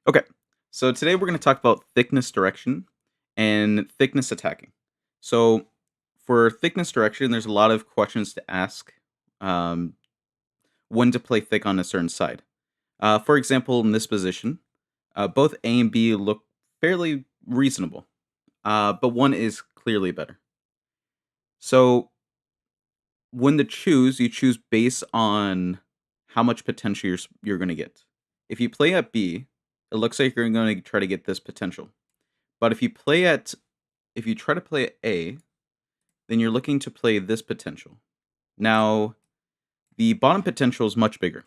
Okay, so today we're going to talk about thickness direction and thickness attacking. So, for thickness direction, there's a lot of questions to ask um, when to play thick on a certain side. For example, in this position, both A and B look fairly reasonable, but one is clearly better. So, when to choose, you choose based on how much potential you're going to get. If you play at B, it looks like you're going to try to get this potential. But if you try to play at A, then you're looking to play this potential. Now, the bottom potential is much bigger.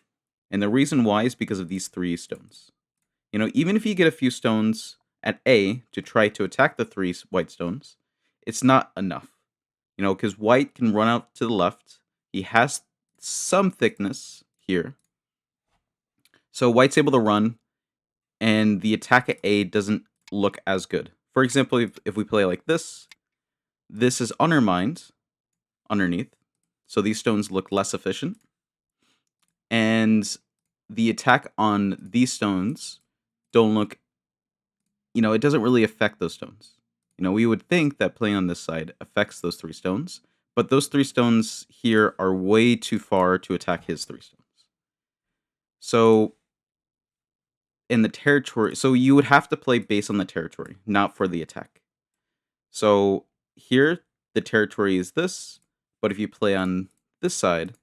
And the reason why is because of these three stones. Even if you get a few stones at A to try to attack the three white stones, it's not enough. Because white can run out to the left. He has some thickness here. So white's able to run, and the attack at A doesn't look as good. For example, if we play like this is undermined underneath. So these stones look less efficient. And the attack on these stones don't look, it doesn't really affect those stones. We would think that playing on this side affects those three stones, but those three stones here are way too far to attack his three stones. So in the territory, so you would have to play based on the territory, not for the attack. So here, the territory is this, but if you play on this side,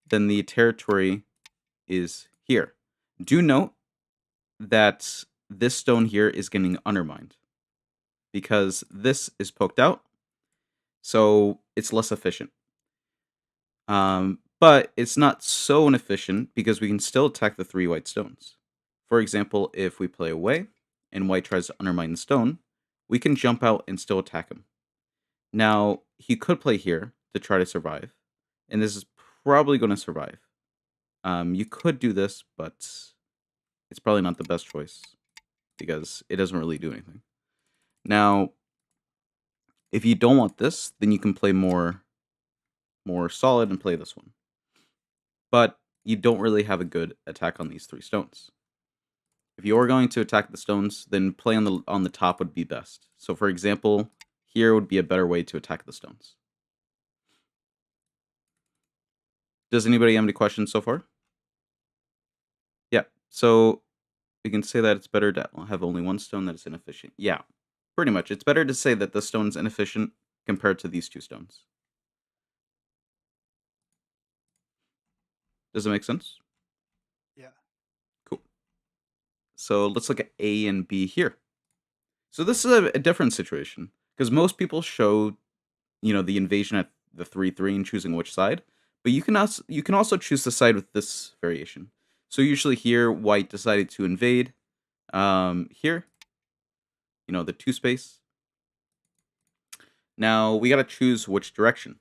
then the territory is here. Do note that this stone here is getting undermined because this is poked out, so it's less efficient. But it's not so inefficient because we can still attack the three white stones. For example, if we play away and white tries to undermine the stone, we can jump out and still attack him. Now, he could play here to try to survive, and this is probably going to survive. You could do this, but it's probably not the best choice because it doesn't really do anything. Now, if you don't want this, then you can play more solid and play this one. But you don't really have a good attack on these three stones. If you are going to attack the stones, then play on the top would be best. So for example, here would be a better way to attack the stones. Does anybody have any questions so far? Yeah. So we can say that it's better to have only one stone that is inefficient. Yeah, pretty much. It's better to say that the stone's inefficient compared to these two stones. Does it make sense? Yeah. Cool. So let's look at A and B here. So this is a different situation because most people show, the invasion at the 3-3 and choosing which side, but you can also choose the side with this variation. So usually here, white decided to invade. Here, the two space. Now we got to choose which direction.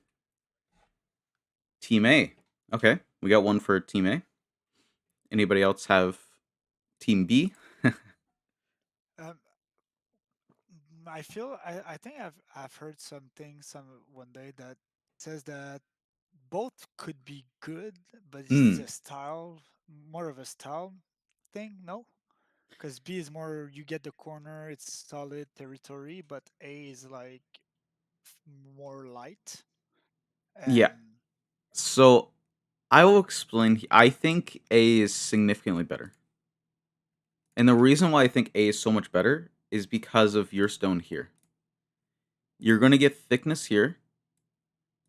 Team A. Okay, we got one for Team A. Anybody else have Team B? Um, I think I've heard something one day that says that both could be good, but it's Hmm. a style, more of a style thing, no? Because B is more you get the corner, it's solid territory, but A is like more light Yeah. and So I will explain. I think A is significantly better. And the reason why I think A is so much better is because of your stone here. You're going to get thickness here.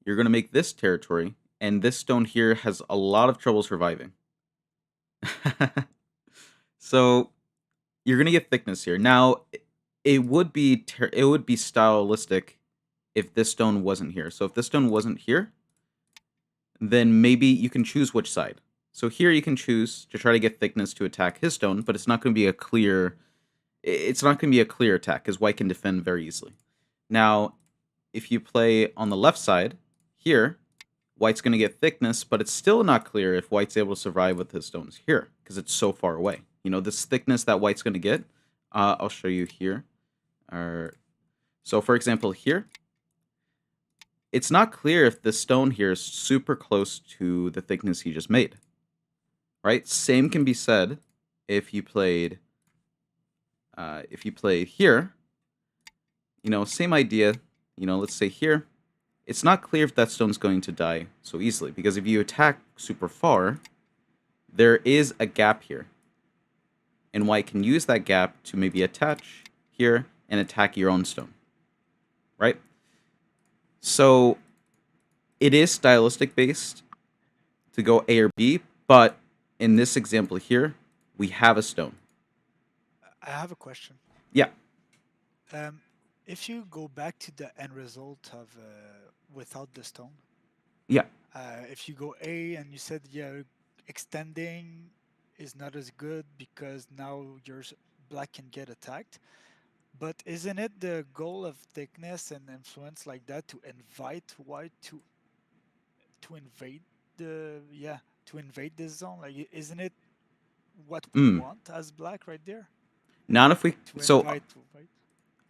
You're going to make this territory. And this stone here has a lot of trouble surviving. So you're going to get thickness here. Now, it would be stylistic if this stone wasn't here. So if this stone wasn't here, then maybe you can choose which side. So here you can choose to try to get thickness to attack his stone, but it's not going to be a clear attack because white can defend very easily. Now, if you play on the left side here, white's going to get thickness, but it's still not clear if white's able to survive with his stones here because it's so far away. This thickness that white's going to get, I'll show you here. So, for example, here, it's not clear if the stone here is super close to the thickness he just made, right? Same can be said if you played if you play here, same idea. Let's say here, it's not clear if that stone's going to die so easily, because if you attack super far, there is a gap here. And white can use that gap to maybe attach here and attack your own stone, right? So it is stylistic based to go A or B, but in this example here, we have a stone. I have a question. Yeah, Um, if you go back to the end result of without the stone, yeah. if you go A and you said, yeah, extending is not as good because now black can get attacked. But isn't it the goal of thickness and influence like that to invite white to invade the yeah to invade this zone? Like, isn't it what we Mm. want as black right there Not if we to so invite white?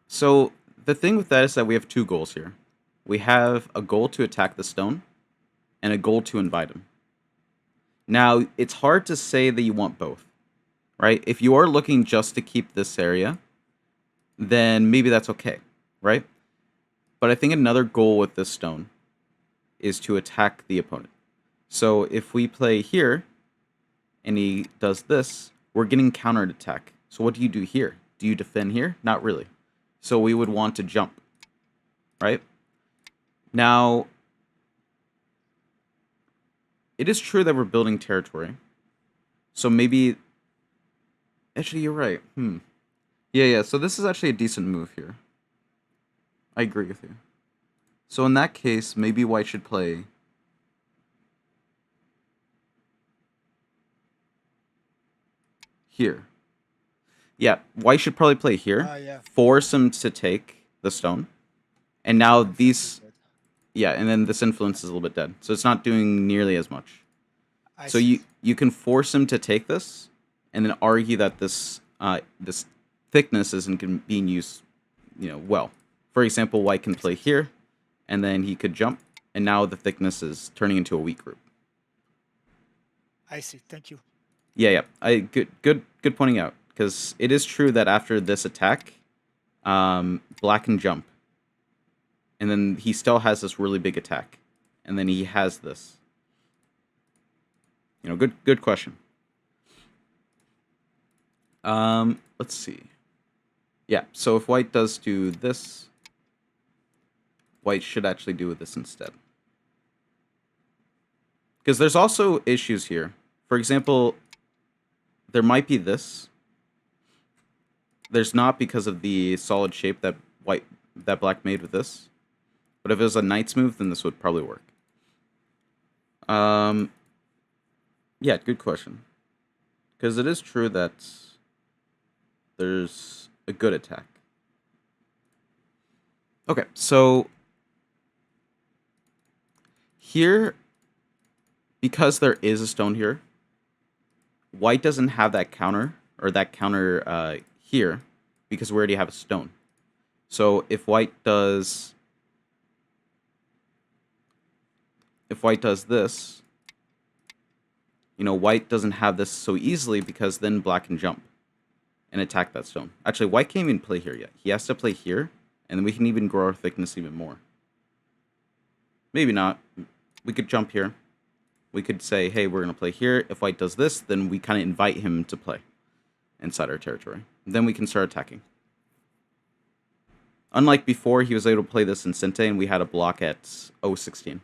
so the thing with that is that we have two goals here. We have a goal to attack the stone and a goal to invite him. Now, it's hard to say that you want both, right? If you are looking just to keep this area, then maybe that's okay, right? But I think another goal with this stone is to attack the opponent. So if we play here and he does this, we're getting countered attack. So what do you do here? Do you defend here? Not really. So we would want to jump, right? Now, it is true that we're building territory. So maybe... Actually, you're right. Yeah. So this is actually a decent move here. I agree with you. So in that case, maybe white should play here. Yeah, white should probably play here. Ah, yeah. Force him to take the stone. And now Influence is these... dead. Yeah, and then this influence is a little bit dead. So it's not doing nearly as much. I So see. you can force him to take this, and then argue that this thickness isn't being used, well. For example, white can Makes play sense. here, and then he could jump, and now the thickness is turning into a weak group. I see. Thank you. Yeah. Good pointing out, because it is true that after this attack, black can jump, and then he still has this really big attack, and then he has this. Good question. Let's see. Yeah, so if white does do this, white should actually do this instead. Because there's also issues here. For example, there might be this. There's not, because of the solid shape that black made with this. But if it was a knight's move, then this would probably work. Yeah, good question. Because it is true that there's a good attack. Okay, so here, because there is a stone here, white doesn't have that counter, or that counter here, because we already have a stone. So if white does this, white doesn't have this so easily, because then black can jump and attack that stone. Actually, white can't even play here yet. He has to play here, and then we can even grow our thickness even more. Maybe not. We could jump here. We could say, hey, we're going to play here. If white does this, then we kind of invite him to play inside our territory. Then we can start attacking. Unlike before, he was able to play this in Sente, and we had a block at 0-16.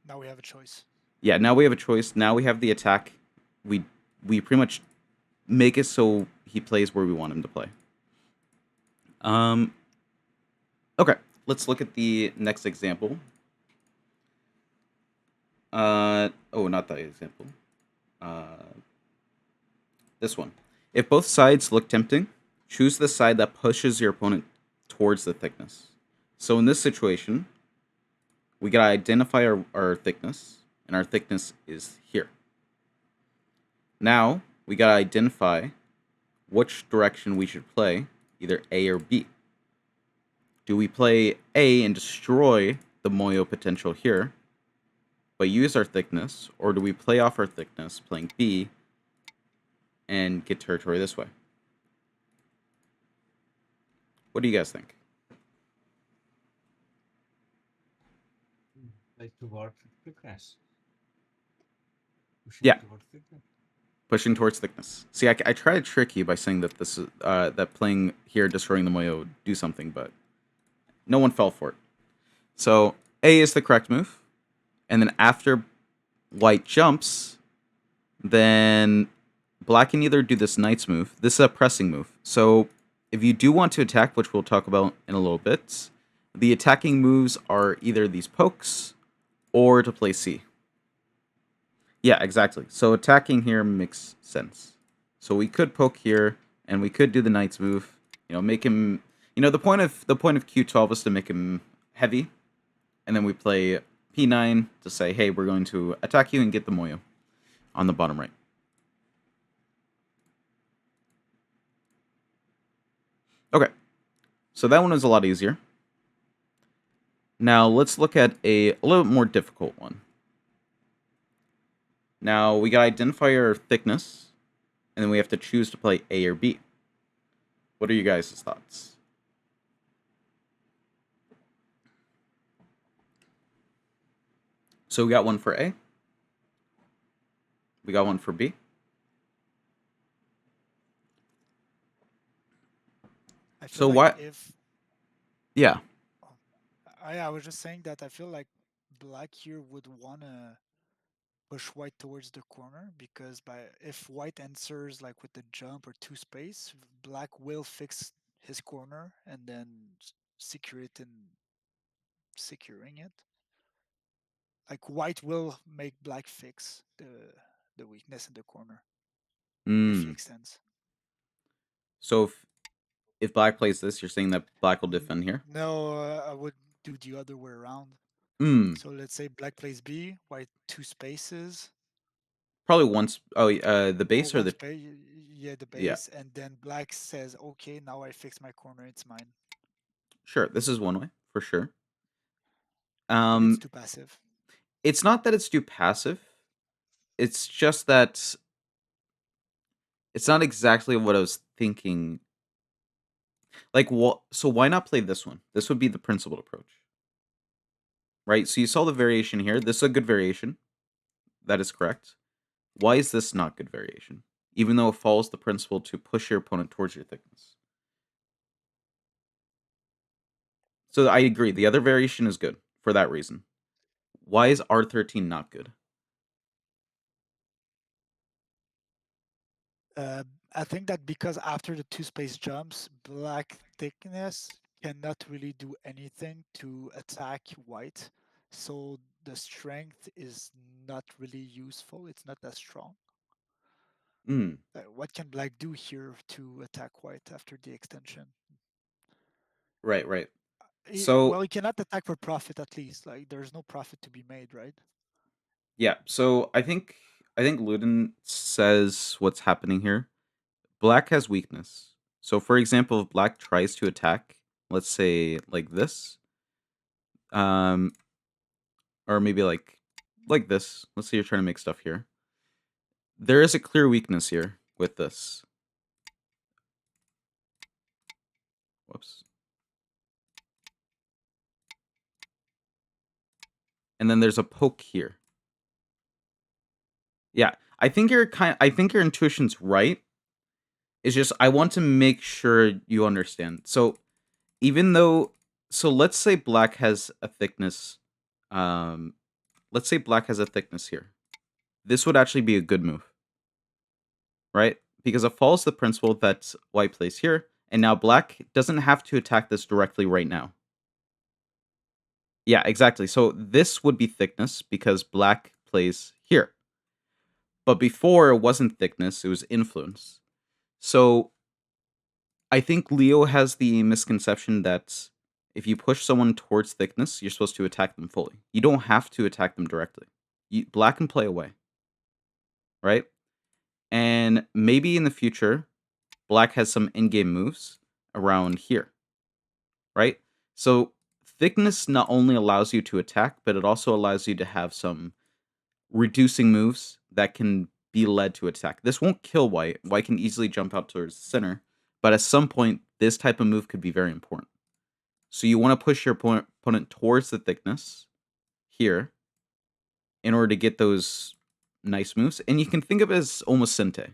Now we have a choice. Yeah, now we have a choice. Now we have the attack. We pretty much make it so he plays where we want him to play. Okay, let's look at the next example. Not that example. This one. If both sides look tempting, choose the side that pushes your opponent towards the thickness. So in this situation, we gotta identify our thickness, and our thickness is here. Now, we gotta identify which direction we should play, either A or B. Do we play A and destroy the Moyo potential here, but use our thickness, or do we play off our thickness, playing B, and get territory this way? What do you guys think? Like toward thickness, pushing Yeah, toward thickness. pushing towards thickness. See, I try to trick you by saying that this is that playing here, destroying the Moyo would do something, but no one fell for it. So A is the correct move, and then after white jumps, then black can either do this knight's move. This is a pressing move. So if you do want to attack, which we'll talk about in a little bit, the attacking moves are either these pokes or to play C. Yeah, exactly. So attacking here makes sense. So we could poke here, and we could do the knight's move. Make him. The point of Q12 is to make him heavy, and then we play P9 to say, hey, we're going to attack you and get the Moyo on the bottom right. Okay, so that one was a lot easier. Now let's look at a little bit more difficult one. Now we got to identify our thickness, and then we have to choose to play A or B. What are you guys' thoughts? So we got one for A. We got one for B. I feel So like what? if Yeah. oh, I was just saying that I feel like black here would wanna push white towards the corner because by if white answers like with the jump or two space, black will fix his corner and then secure it in securing it. Like white will make black fix the weakness in the corner if he Mm. extends. So if black plays this, you're saying that black will defend here? No, I would do the other way around. Mm. So let's say black plays B, white two spaces, Probably once. Oh, the or base or one the. space, yeah, the Yeah. base, and then black says, okay, now I fix my corner, it's mine. Sure. This is one way for sure. But it's Um, too passive. it's not that it's too passive. It's just that it's not exactly what I was thinking. Like, what? So why not play this one? This would be the principled approach, right? So you saw the variation here. This is a good variation. That is correct. Why is this not good variation? Even though it follows the principle to push your opponent towards your thickness. So I agree. The other variation is good for that reason. Why is R13 not good? Uh, I think that because after the two space jumps, black thickness cannot really do anything to attack white. So the strength is not really useful. It's not that strong. Mm, What can black do here to attack white after the extension? right, right. Well, So he cannot attack for profit at least. Like there's no profit to be made, right? yeah, so I think Luden says what's happening here. Black has weakness. So for example, if black tries to attack, let's say like this, um, or maybe like this. Let's say you're trying to make stuff here. There is a clear weakness here with this. Whoops. And then there's a poke here. Yeah, I think your intuition's right. It's just I want to make sure you understand. So even though let's say black has a thickness um let's say black has a thickness here. This would actually be a good move, right? Because it follows the principle that white plays here, and now black doesn't have to attack this directly right now. Yeah, exactly. So this would be thickness because black plays here. But before it wasn't thickness, it was influence. So I think Leo has the misconception that if you push someone towards thickness, you're supposed to attack them fully. You don't have to attack them directly. Black can play away, right? And maybe in the future, black has some in-game moves around here, right? So thickness not only allows you to attack, but it also allows you to have some reducing moves that can be led to attack. This won't kill white. White can easily jump out towards the center, but at some point this type of move could be very important. So you want to push your opponent towards the thickness here in order to get those nice moves. And you can think of it as almost Sente.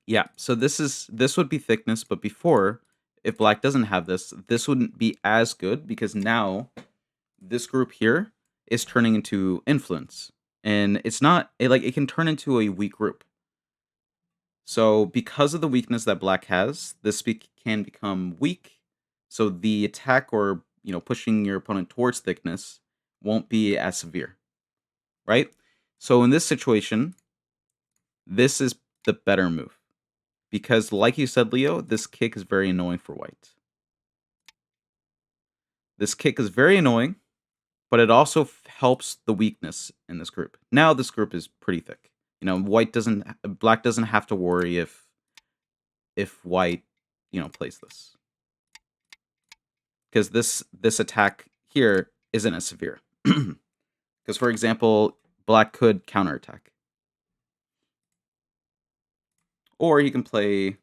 Yeah, so this would be thickness, but before, if black doesn't have this, this wouldn't be as good because now this group here is turning into influence. And it's not it can turn into a weak group. So because of the weakness that black has, this can become weak. So the attack or pushing your opponent towards thickness won't be as severe, right? So in this situation, this is the better move. Because like you said, Leo, this kick is very annoying for white. This kick is very annoying, but it also helps the weakness in this group. Now this group is pretty thick. Black doesn't have to worry if white, plays this. Because this attack here isn't as severe. Because for example, black could counterattack. Or he can play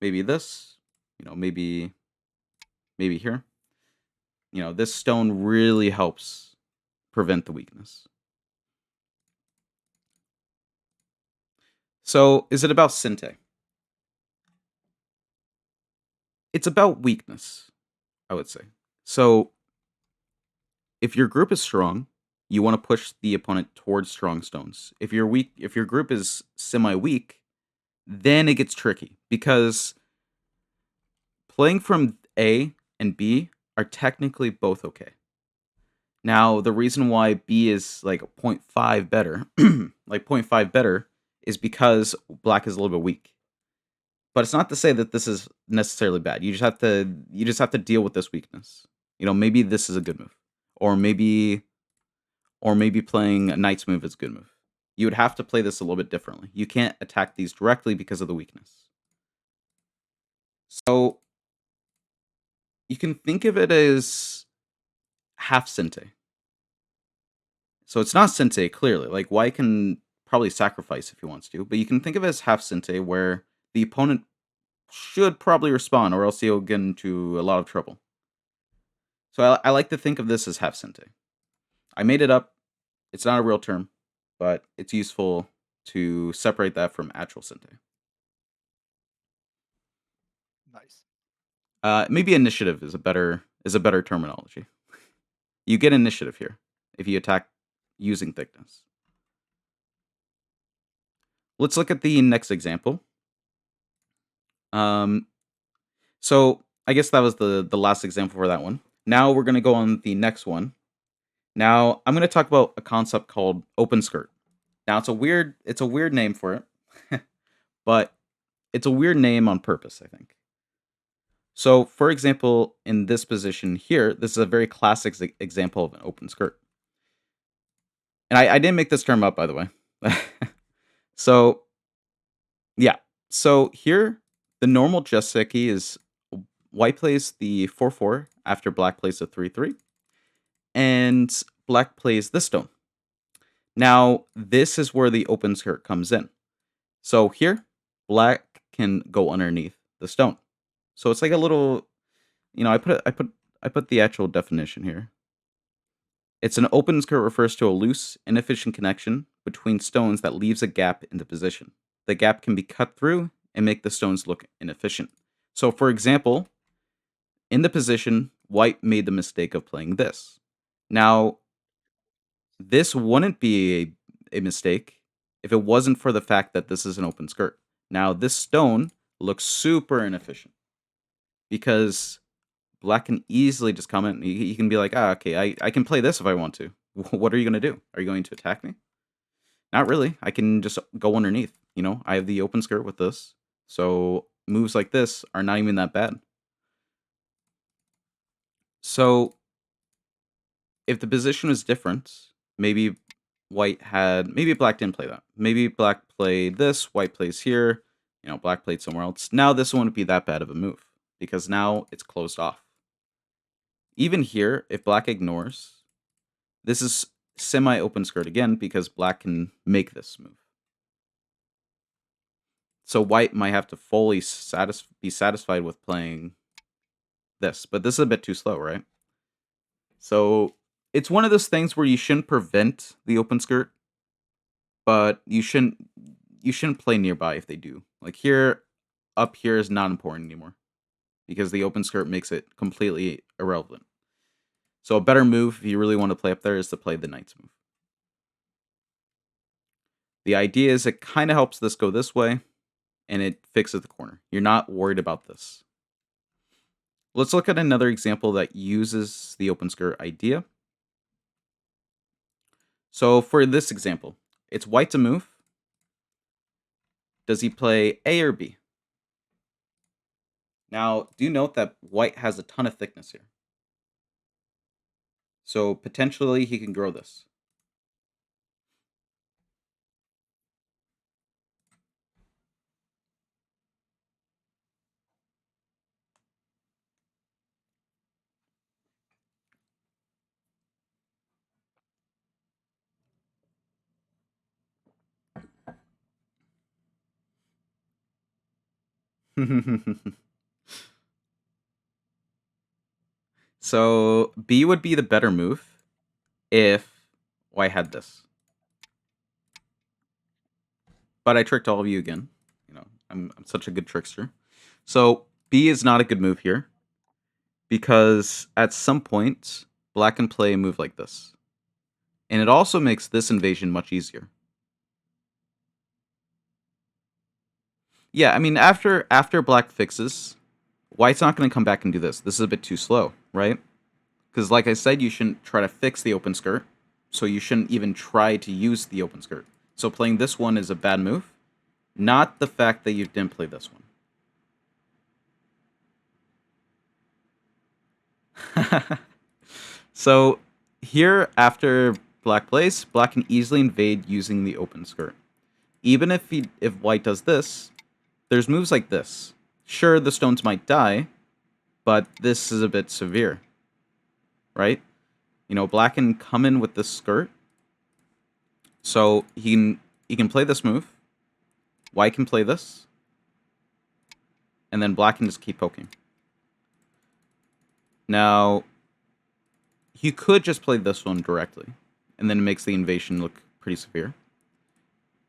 maybe this, maybe here. This stone really helps prevent the weakness. So, is it about Sente? It's about weakness, I would say. So, if your group is strong, you want to push the opponent towards strong stones. If you're weak, if your group is semi-weak, then it gets tricky because playing from A and B are technically both okay. Now, the reason why B is like 0.5 better, like 0.5 better, is because black is a little bit weak. But it's not to say that this is necessarily bad. You just have to deal with this weakness. Maybe this is a good move. Or maybe playing a knight's move is a good move. You would have to play this a little bit differently. You can't attack these directly because of the weakness. So you can think of it as half Sente. So it's not Sente, clearly. Like, white can probably sacrifice if he wants to, but you can think of it as half Sente, where the opponent should probably respond, or else he'll get into a lot of trouble. So I like to think of this as half Sente. I made it up. It's not a real term, but it's useful to separate that from actual Sente. Nice. Maybe initiative is a better terminology. You get initiative here if you attack using thickness. Let's look at the next example. So I guess that was the last example for that one. Now we're gonna go on the next one. Now I'm gonna talk about a concept called open skirt. Now it's a weird name for it, but it's a weird name on purpose, I think. So, for example, in this position here, this is a very classic example of an open skirt. And I didn't make this term up, by the way. So, yeah. So here, the normal Jesseki is white plays the 4-4 after black plays the 3-3. And black plays this stone. Now, this is where the open skirt comes in. So here, black can go underneath the stone. So it's like a little, I put the actual definition here. It's an open skirt refers to a loose, inefficient connection between stones that leaves a gap in the position. The gap can be cut through and make the stones look inefficient. So, for example, in the position, white made the mistake of playing this. Now, this wouldn't be a mistake if it wasn't for the fact that this is an open skirt. Now, this stone looks super inefficient because black can easily just come in. He can be like, okay, I can play this if I want to. What are you going to do? Are you going to attack me? Not really. I can just go underneath. I have the open skirt with this. So moves like this are not even that bad. So if the position was different, maybe black didn't play that. Maybe black played this, white plays here, black played somewhere else. Now this wouldn't be that bad of a move because now it's closed off. Even here, if black ignores, this is semi-open skirt again because black can make this move. So white might have to fully be satisfied with playing this, but this is a bit too slow, right? So it's one of those things where you shouldn't prevent the open skirt, but you shouldn't play nearby if they do. Like here, up here is not important anymore because the open skirt makes it completely irrelevant. So a better move if you really want to play up there is to play the knight's move. The idea is it kind of helps this go this way, and it fixes the corner. You're not worried about this. Let's look at another example that uses the open skirt idea. So for this example, it's white to move. Does he play A or B? Now, do note that white has a ton of thickness here. So potentially he can grow this. So B would be the better move if white had this. But I tricked all of you again. I'm such a good trickster. So B is not a good move here because at some point black can play a move like this. And it also makes this invasion much easier. Yeah, I mean after black fixes, white's not going to come back and do this. This is a bit too slow, right? Because like I said, you shouldn't try to fix the open skirt. So you shouldn't even try to use the open skirt. So playing this one is a bad move. Not the fact that you didn't play this one. So here, after black plays, black can easily invade using the open skirt. Even if white does this, there's moves like this. Sure, the stones might die, but this is a bit severe, right? Black can come in with this skirt, so he can play this move. White can play this, and then black can just keep poking. Now, he could just play this one directly, and then it makes the invasion look pretty severe.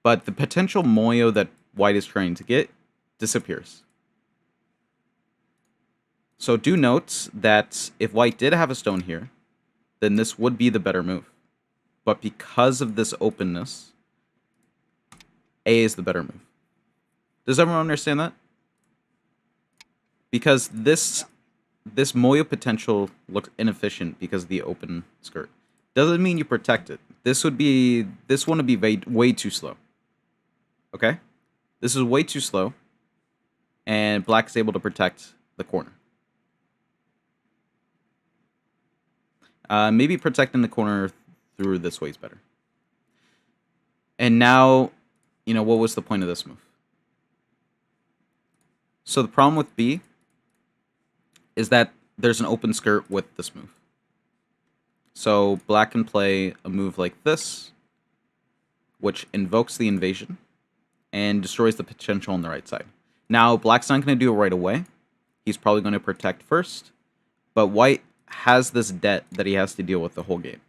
But the potential moyo that white is trying to get disappears. So do note that if white did have a stone here, then this would be the better move. But because of this openness, A is the better move. Does everyone understand that? Because this moyo potential looks inefficient because of the open skirt. Doesn't mean you protect it. This one would be way too slow. Okay? This is way too slow. And black is able to protect the corner. Maybe protecting the corner through this way is better. And now, what was the point of this move? So the problem with B is that there's an open skirt with this move. So black can play a move like this, which invokes the invasion and destroys the potential on the right side. Now, black's not going to do it right away. He's probably going to protect first, but white has this debt that he has to deal with the whole game.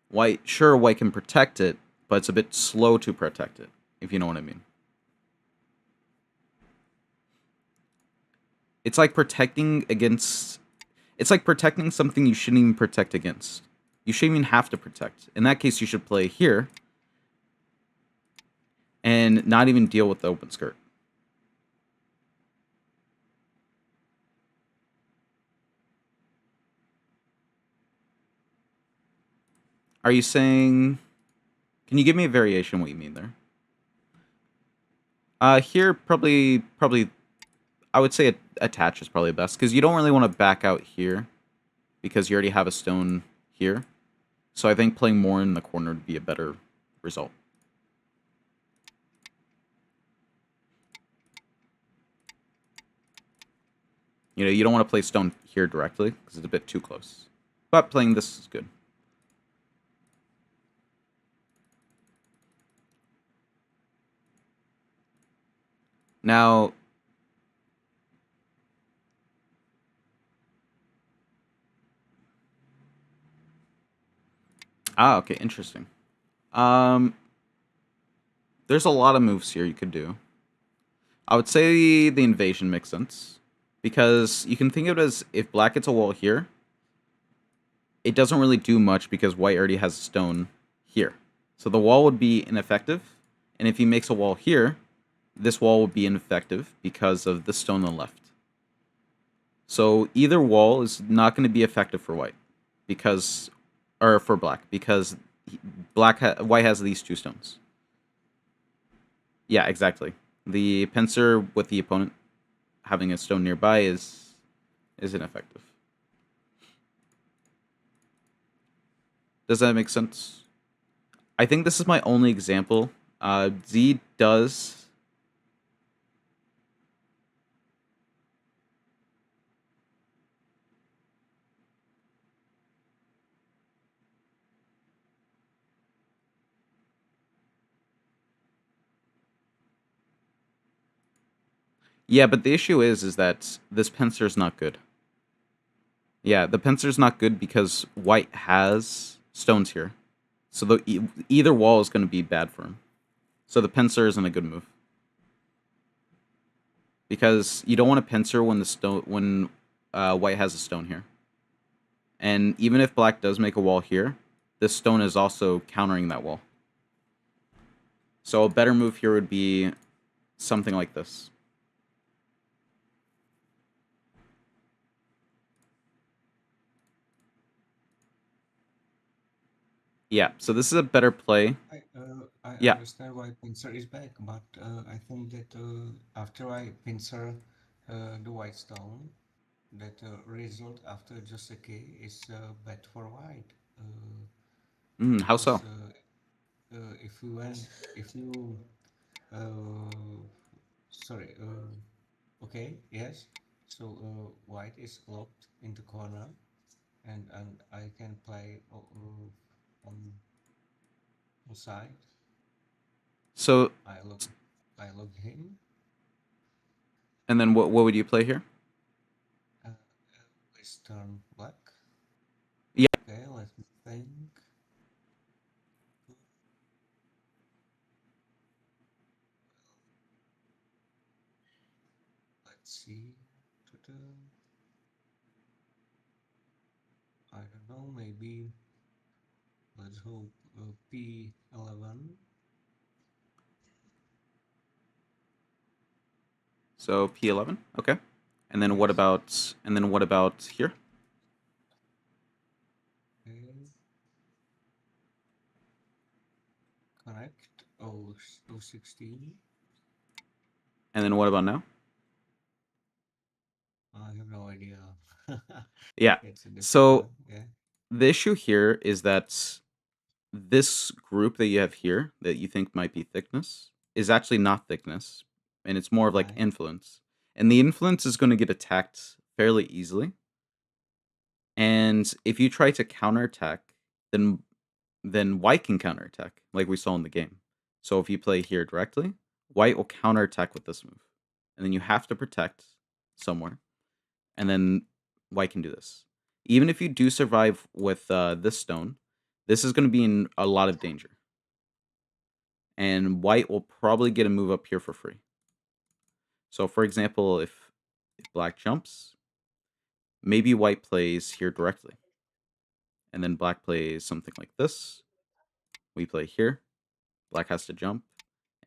White can protect it, but it's a bit slow to protect it, if you know what I mean. It's like protecting something you shouldn't even protect against. You shouldn't even have to protect. In that case, you should play here and not even deal with the open skirt. Are you saying... Can you give me a variation what you mean there? Here, probably, I would say attach is probably best, because you don't really want to back out here, because you already have a stone here. So I think playing more in the corner would be a better result. You don't want to play stone here directly, because it's a bit too close. But playing this is good. Now, okay, interesting. Um, there's a lot of moves here you could do. I would say the invasion makes sense because you can think of it as if black gets a wall here, it doesn't really do much because white already has a stone here. So the wall would be ineffective, and if he makes a wall here, this wall would be ineffective because of the stone on the left. So either wall is not going to be effective for white because, or for black because white has these two stones. Yeah, exactly. The pincer with the opponent having a stone nearby is ineffective. Does that make sense? I think this is my only example. Z does. Yeah, but the issue is that this pincer is not good. Yeah, the pincer is not good because white has stones here, so either wall is going to be bad for him. So the pincer isn't a good move because you don't want to pincer when white has a stone here, and even if black does make a wall here, this stone is also countering that wall. So a better move here would be something like this. Yeah, so this is a better play. I Yeah. understand why pincer is back, but I think that after I pincer the white stone, that result after just a K is bad for white. How so? Because if you went, if you, uh, sorry, okay, yes. So white is locked in the corner, and I can play on side. So, I look, I look him. and then what would you play here? Uh, Western black. Yeah. Okay, let me think. Let's see. Ta-da. I don't know. Maybe let's hope P11. So P11. Okay. Yes. And then what about here? Okay. Connect. Oh, 16. And then what about now? I have no idea. Yeah. It's a different So one. Yeah. the issue here is that this group that you have here that you think might be thickness is actually not thickness, and it's more of like Right. influence. And the influence is going to get attacked fairly easily. And if you try to counterattack, then white can counterattack, like we saw in the game. So if you play here directly, white will counterattack with this move. And then you have to protect somewhere. And then white can do this. Even if you do survive with this stone, this is going to be in a lot of danger. And white will probably get a move up here for free. So for example, if black jumps, maybe white plays here directly. And then black plays something like this. We play here. Black has to jump.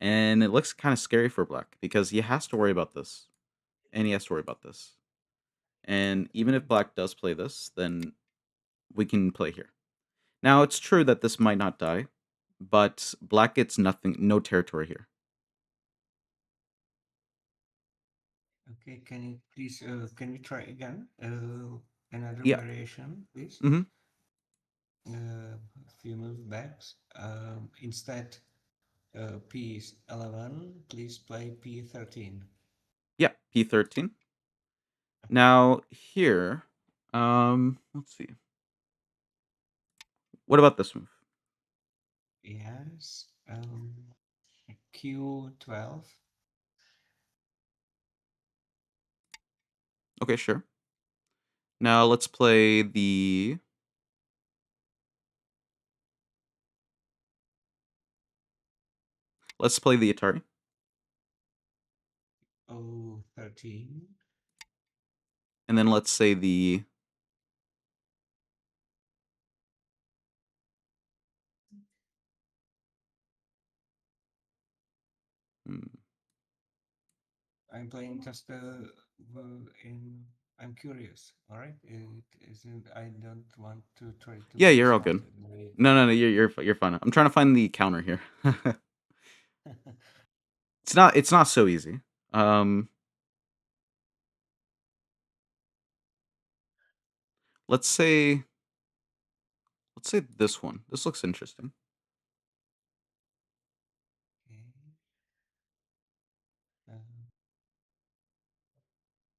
And it looks kind of scary for black because he has to worry about this. And he has to worry about this. And even if black does play this, then we can play here. Now, it's true that this might not die, but black gets nothing, no territory here. Okay. Can you please? Can we try again? Another Yeah. variation, please. Hmm. A few moves back. Instead P11, please play P13. Yeah. P13. Now, here, let's see. What about this move? Yes. Q12. Okay, sure. Now let's play the. Let's play the Atari. Oh, 13. And then let's say the. hmm, I'm playing just in. I'm curious. All right. It isn't. I don't want to try to Yeah, be you're all smart. good. No. You're fine. I'm trying to find the counter here. It's not so easy. Um, let's say this one. This looks interesting. Okay.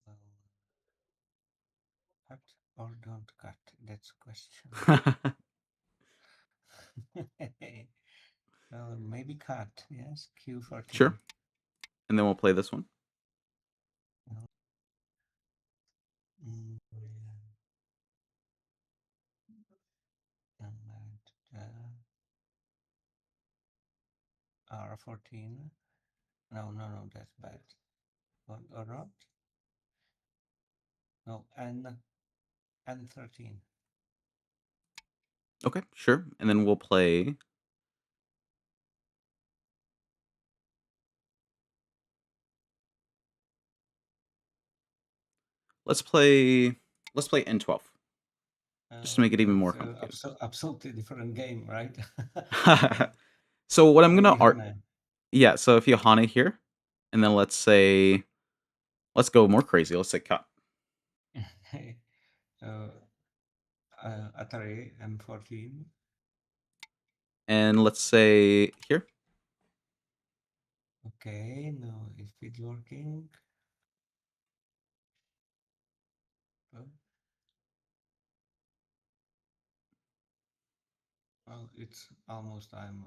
Well, cut or don't cut? That's a question. Well, maybe cut. Yes. Q14. Sure. And then we'll play this one. Well, mm, and R14. No, that's bad. What or not? No, N13. Okay, sure. And then we'll play. Let's play. Let's play N12, just to make it even more It's complicated. absolutely different game, right? So what I'm gonna Maybe art. Hana. Yeah. So if you Hana here, and then let's say, let's go more crazy. Let's say cut. uh, Atari M14. And let's say here. Okay, no, is it working? Oh, well, it's almost I'm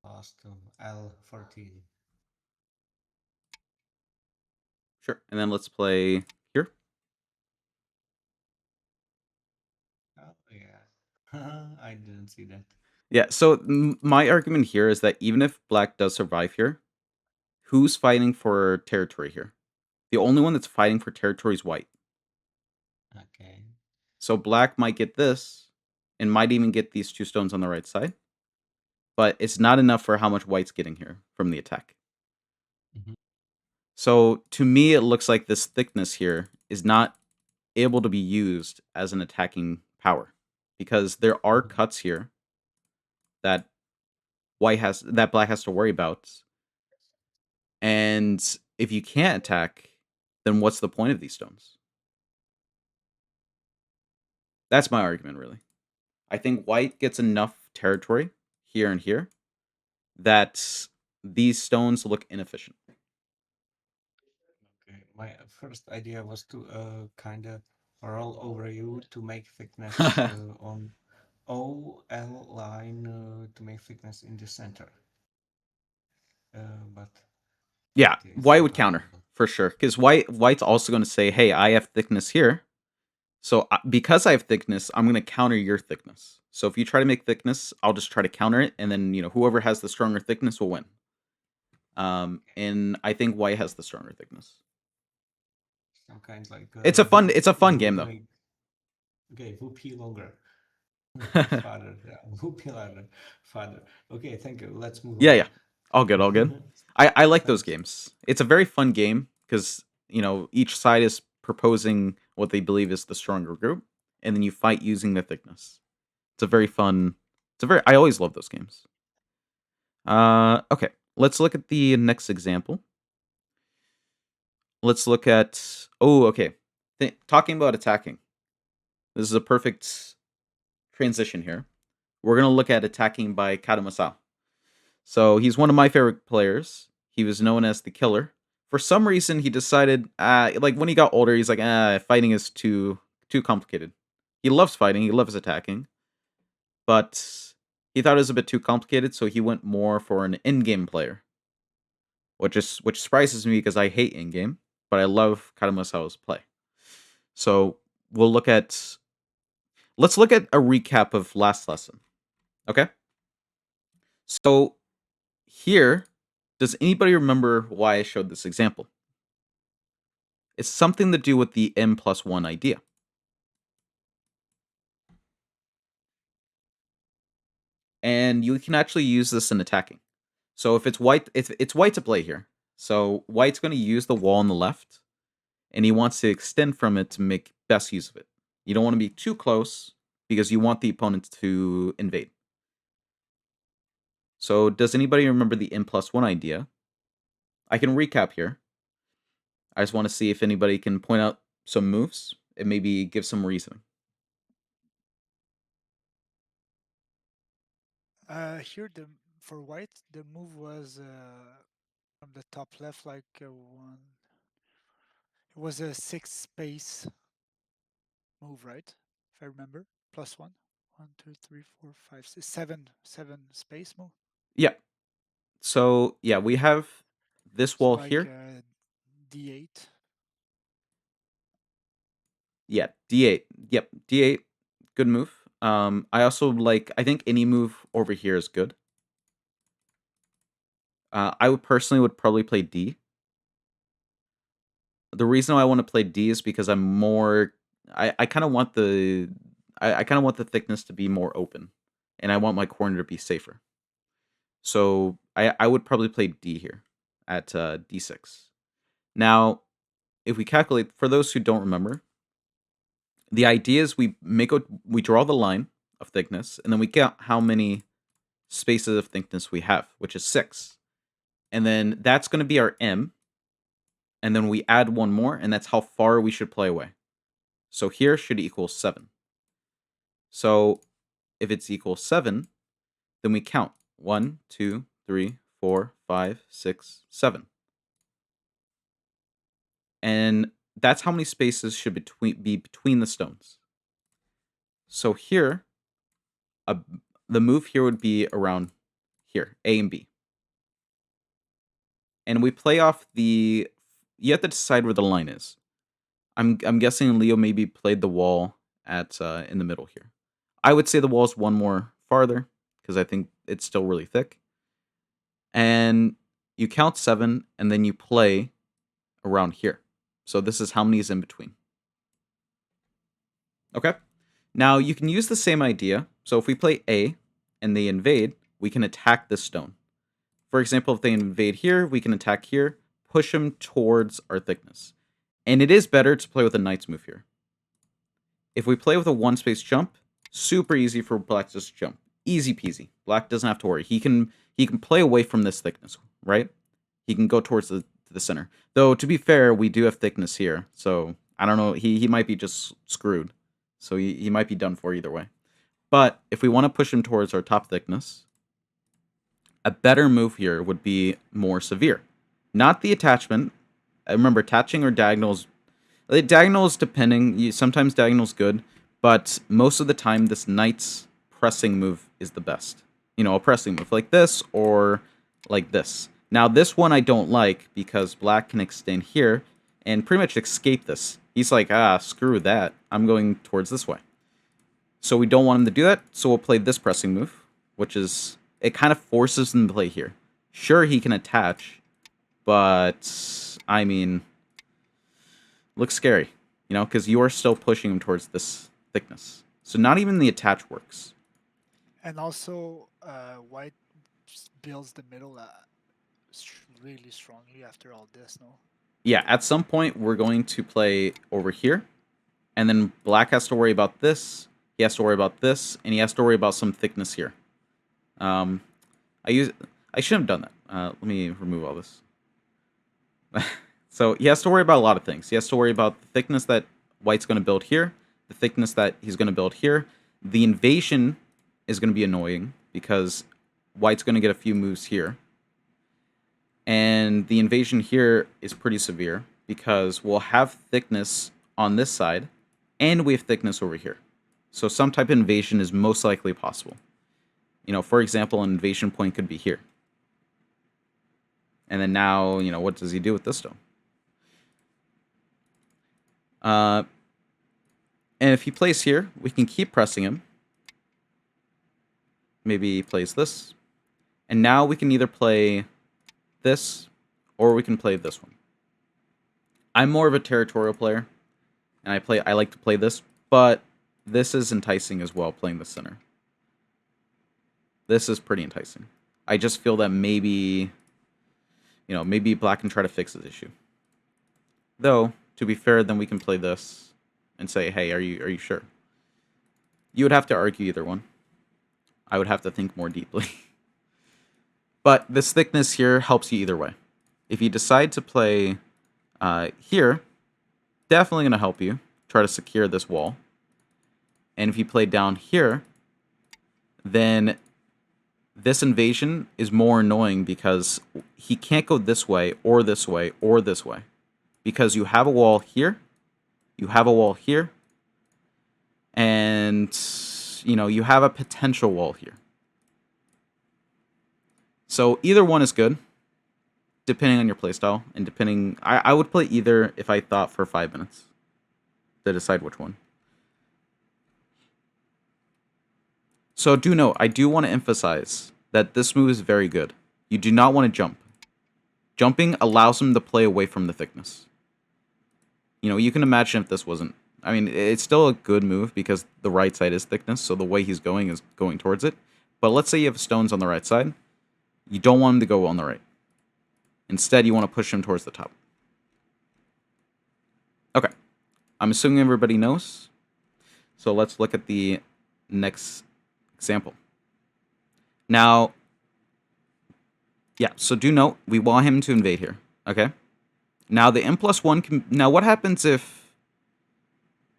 lost to L14. Sure. And then let's play here. Oh, yeah. I didn't see that. Yeah. So my argument here is that even if black does survive here, who's fighting for territory here? The only one that's fighting for territory is white. Okay. So black might get this, and might even get these 2 stones on the right side, but it's not enough for how much white's getting here from the attack. Mhm. So to me, it looks like this thickness here is not able to be used as an attacking power, because there are Mhm. cuts here that black has to worry about, and if you can't attack, then what's the point of these stones? That's my argument, really. I think white gets enough territory here and here that these stones look inefficient. Okay. My first idea was to kind of roll over you to make thickness on OL line to make thickness in the center. But Yeah, it is white would counter impossible. for sure, because white's also going to say, "Hey, I have thickness here, so because I have thickness, I'm going to counter your thickness. So if you try to make thickness, I'll just try to counter it, and then whoever has the stronger thickness will win." And I think white has the stronger thickness. Some kind like It's a fun game though. Okay, whoopie longer. Father, yeah, whoopie longer. Father. Okay, thank you. Let's move Yeah, on. yeah, all good, all good. I like those Thanks. games. It's a very fun game because each side is proposing what they believe is the stronger group, and then you fight using the thickness. It's a very fun. I always love those games. Okay, let's look at the next example. Let's look at. Oh, okay. Talking about attacking. This is a perfect transition here. We're gonna look at attacking by Kadomasao. So he's one of my favorite players. He was known as the Killer. For some reason, he decided, like when he got older, he's like, fighting is too complicated. He loves fighting. He loves attacking, but he thought it was a bit too complicated, so he went more for an in-game player, which surprises me because I hate in-game, but I love Kadamasao's play. So we'll look at let's look at a recap of last lesson. Okay? So here, does anybody remember why I showed this example? It's something to do with the m+1 idea. And you can actually use this in attacking. So if it's white to play here. So white's going to use the wall on the left, and he wants to extend from it to make best use of it. You don't want to be too close because you want the opponent to invade. So does anybody remember the m+1 idea? I can recap here. I just want to see if anybody can point out some moves and maybe give some reasoning. Here, for white, the move was from the top left, like one. It was a 6 space move, right? If I remember, +1. 1, 2, 3, 4, 5, 6, 7 space move. Yeah. So yeah, we have this So wall like here. D8. Yeah, D8. Yep, D8. Good move. I also I think any move over here is good. I would personally probably play D. The reason why I want to play D is because I'm more. I kind of want I kind of want the thickness to be more open, and I want my corner to be safer. So I would probably play D here at D6. Now, if we calculate, for those who don't remember, the idea is we draw the line of thickness, and then we count how many spaces of thickness we have, which is 6. And then that's going to be our M, and then we add one more, and that's how far we should play away. So here should equal 7. So if it's equal 7, then we count 1, 2, 3, 4, 5, 6, 7. And that's how many spaces should be between the stones. So here, the move here would be around here, A and B. And we play off the. You have to decide where the line is. I'm guessing Leo maybe played the wall at in the middle here. I would say the wall's one more farther because I think it's still really thick. And you count 7, and then you play around here. So this is how many is in between. Okay. Now you can use the same idea. So if we play A and they invade, we can attack this stone. For example, if they invade here, we can attack here, push them towards our thickness. And it is better to play with a knight's move here. If we play with a 1-space jump, super easy for black to just jump. Easy peasy. Black doesn't have to worry. He can play away from this thickness, right? He can go towards the center. Though to be fair, we do have thickness here, so I don't know. He might be just screwed. So he might be done for either way. But if we want to push him towards our top thickness, a better move here would be more severe. Not the attachment. I remember attaching or diagonals. Diagonals depending. Sometimes diagonal's good, but most of the time this knight's pressing move is the best. A pressing move like this or like this. Now this one I don't like because black can extend here and pretty much escape this. He's like, screw that. I'm going towards this way. So we don't want him to do that, so we'll play this pressing move, which is, it kind of forces him to play here. Sure, he can attach, but, I mean, looks scary, because you are still pushing him towards this thickness. So not even the attach works. And also, white builds the middle really strongly after all this, no? Yeah, at some point, we're going to play over here, and then black has to worry about this, he has to worry about this, and he has to worry about some thickness here. I shouldn't have done that. Let me remove all this. So he has to worry about a lot of things. He has to worry about the thickness that white's going to build here, the thickness that he's going to build here. The invasion is going to be annoying because white's going to get a few moves here. And the invasion here is pretty severe because we'll have thickness on this side and we have thickness over here. So some type of invasion is most likely possible. For example, an invasion point could be here. And then now, what does he do with this stone? And if he plays here, we can keep pressing him. Maybe he plays this. And now we can either play this or we can play this one. I'm more of a territorial player, and I like to play this, but this is enticing as well, playing the center. This is pretty enticing. I just feel that maybe, maybe black can try to fix his issue. Though, to be fair, then we can play this and say, hey, are you sure? You would have to argue either one. I would have to think more deeply. But this thickness here helps you either way. If you decide to play here, definitely going to help you try to secure this wall. And if you play down here, then this invasion is more annoying because he can't go this way or this way or this way. Because you have a wall here, you have a wall here, and you have a potential wall here. So either one is good, depending on your playstyle, and depending... I would play either if I thought for 5 minutes to decide which one. So do note, I do want to emphasize that this move is very good. You do not want to jump. Jumping allows him to play away from the thickness. You can imagine if this wasn't... I mean, it's still a good move because the right side is thickness, so the way he's going is going towards it. But let's say you have stones on the right side. You don't want him to go on the right. Instead, you want to push him towards the top. Okay. I'm assuming everybody knows. So let's look at the next example. Now, yeah, so do note, we want him to invade here. Okay? Now, the M+1 can... Now, what happens if...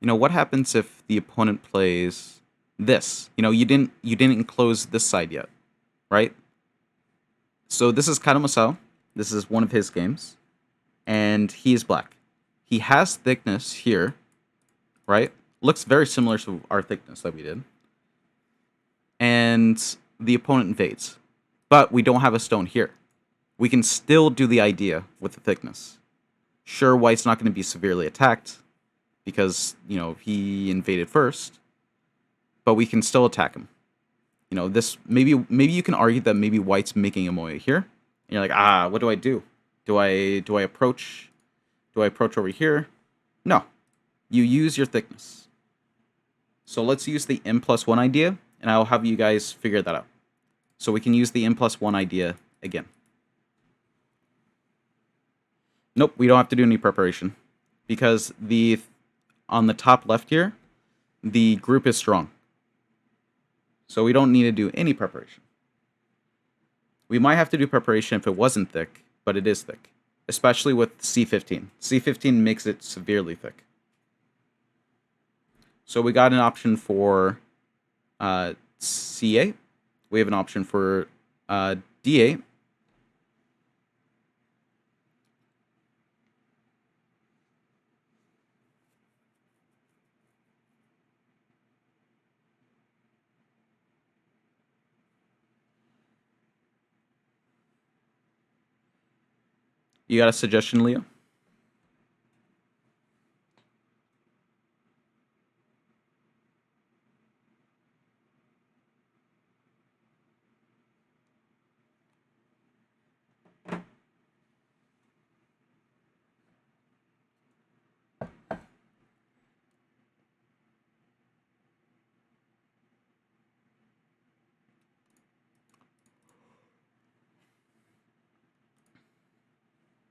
what happens if the opponent plays this? You didn't enclose this side yet, right? So this is Kado Masao. This is one of his games. And he is black. He has thickness here, right? Looks very similar to our thickness that we did. And the opponent invades. But we don't have a stone here. We can still do the idea with the thickness. Sure, white's not going to be severely attacked because, he invaded first. But we can still attack him. This maybe you can argue that maybe white's making a moya here. And you're like, what do I do? Do I approach over here? No. You use your thickness. So let's use the M+1 idea, and I'll have you guys figure that out. So we can use the M+1 idea again. Nope, we don't have to do any preparation. Because on the top left here, the group is strong. So we don't need to do any preparation. We might have to do preparation if it wasn't thick, but it is thick. Especially with C15. C15 makes it severely thick. So we got an option for C8. We have an option for D8. You got a suggestion, Leo?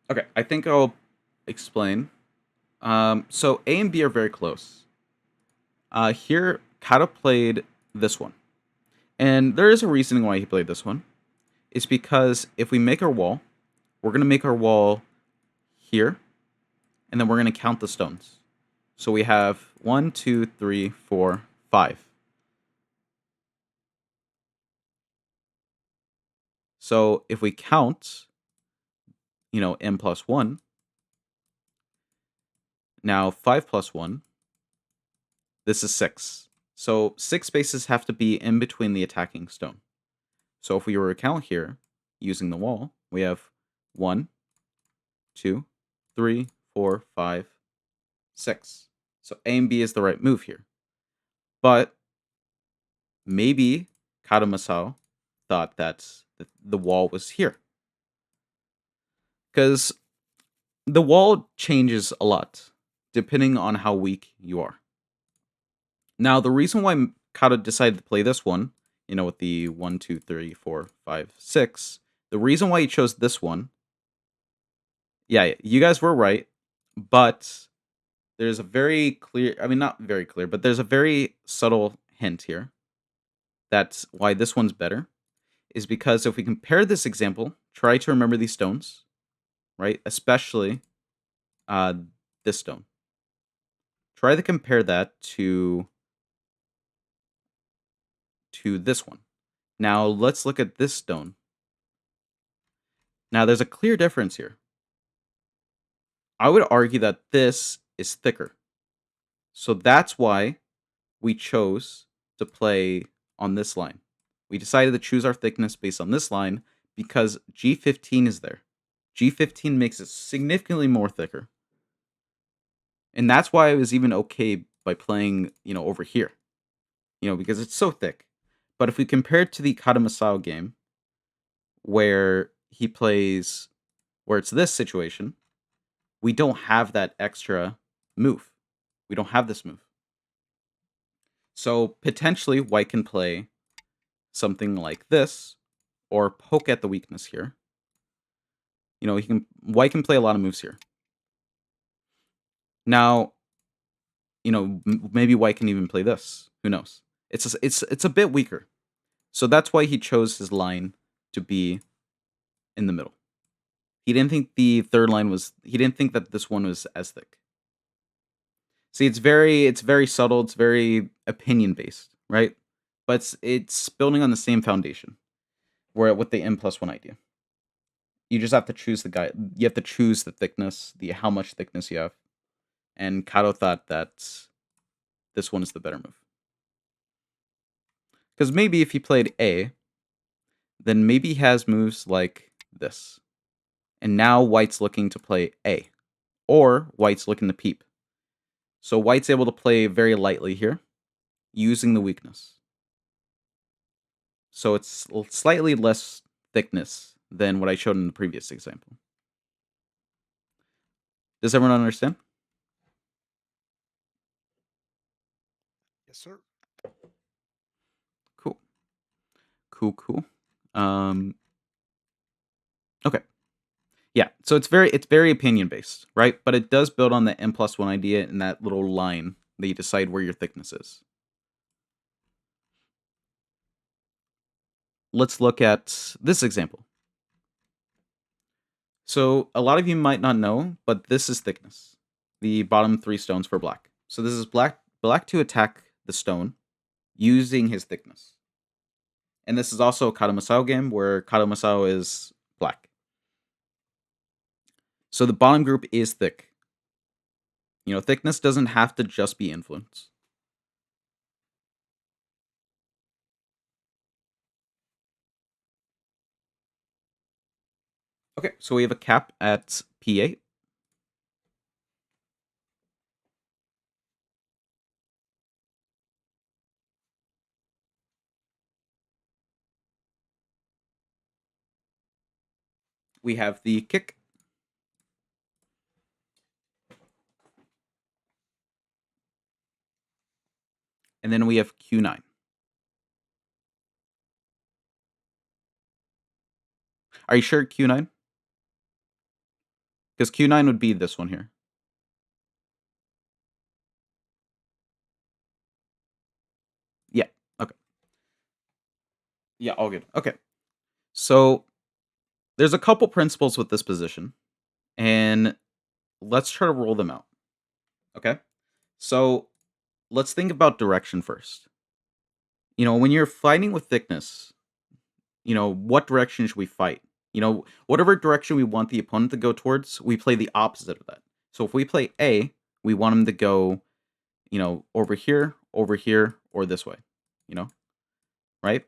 Okay, I think I'll explain. So A and B are very close. Here, Kado played this one. And there is a reasoning why he played this one. It's because if we make our wall, we're going to make our wall here. And then we're going to count the stones. So we have 1, 2, 3, 4, 5. So if we count, M+1, now 5 plus 1, this is 6. So 6 spaces have to be in between the attacking stone. So if we were to count here, using the wall, we have 1, 2, 3, 4, 5, 6. So A and B is the right move here. But maybe Kado Masao thought that the wall was here. Because the wall changes a lot depending on how weak you are. Now, the reason why Kado decided to play this one, with the 1, 2, 3, 4, 5, 6, the reason why he chose this one, yeah, you guys were right, but there's a very clear, I mean, not very clear, but there's a very subtle hint here. That's why this one's better, is because if we compare this example, try to remember these stones, right? Especially uh, this stone. Try to compare that to this one. Now let's look at this stone. Now there's a clear difference here. I would argue that this is thicker. So that's why we chose to play on this line. We decided to choose our thickness based on this line because G15 is there. G15 makes it significantly more thicker. And that's why I was even okay by playing, over here. Because it's so thick. But if we compare it to the Kado Masao game, where he plays, where it's this situation, we don't have that extra move. We don't have this move. So potentially white can play something like this, or poke at the weakness here. White can play a lot of moves here. Now, maybe white can even play this. Who knows? It's a bit weaker. So that's why he chose his line to be in the middle. He didn't think the third line was. He didn't think that this one was as thick. See, it's very subtle. It's very opinion based, right? But it's building on the same foundation, where with the n+1 idea, you just have to choose the guy. You have to choose the thickness, the how much thickness you have. And Kado thought that this one is the better move. Because maybe if he played A, then maybe he has moves like this. And now white's looking to play A. Or white's looking to peep. So white's able to play very lightly here, using the weakness. So it's slightly less thickness than what I showed in the previous example. Does everyone understand? Yes, sir. Cool. Cool. Okay. Yeah, so it's very opinion based, right? But it does build on the n+1 idea in that little line that you decide where your thickness is. Let's look at this example. So a lot of you might not know, but this is thickness. The bottom 3 stones for black. So this is black to attack the stone using his thickness. And this is also a Kado Masao game where Kado Masao is black. So the bottom group is thick. Thickness doesn't have to just be influence. Okay, so we have a cap at P8. We have the kick. And then we have Q9. Are you sure Q9? Because Q9 would be this one here. Yeah, okay. Yeah, all good. Okay. So there's a couple principles with this position, and let's try to roll them out. Okay? So let's think about direction first. When you're fighting with thickness, what direction should we fight? Whatever direction we want the opponent to go towards, we play the opposite of that. So if we play A, we want him to go, over here, or this way, right?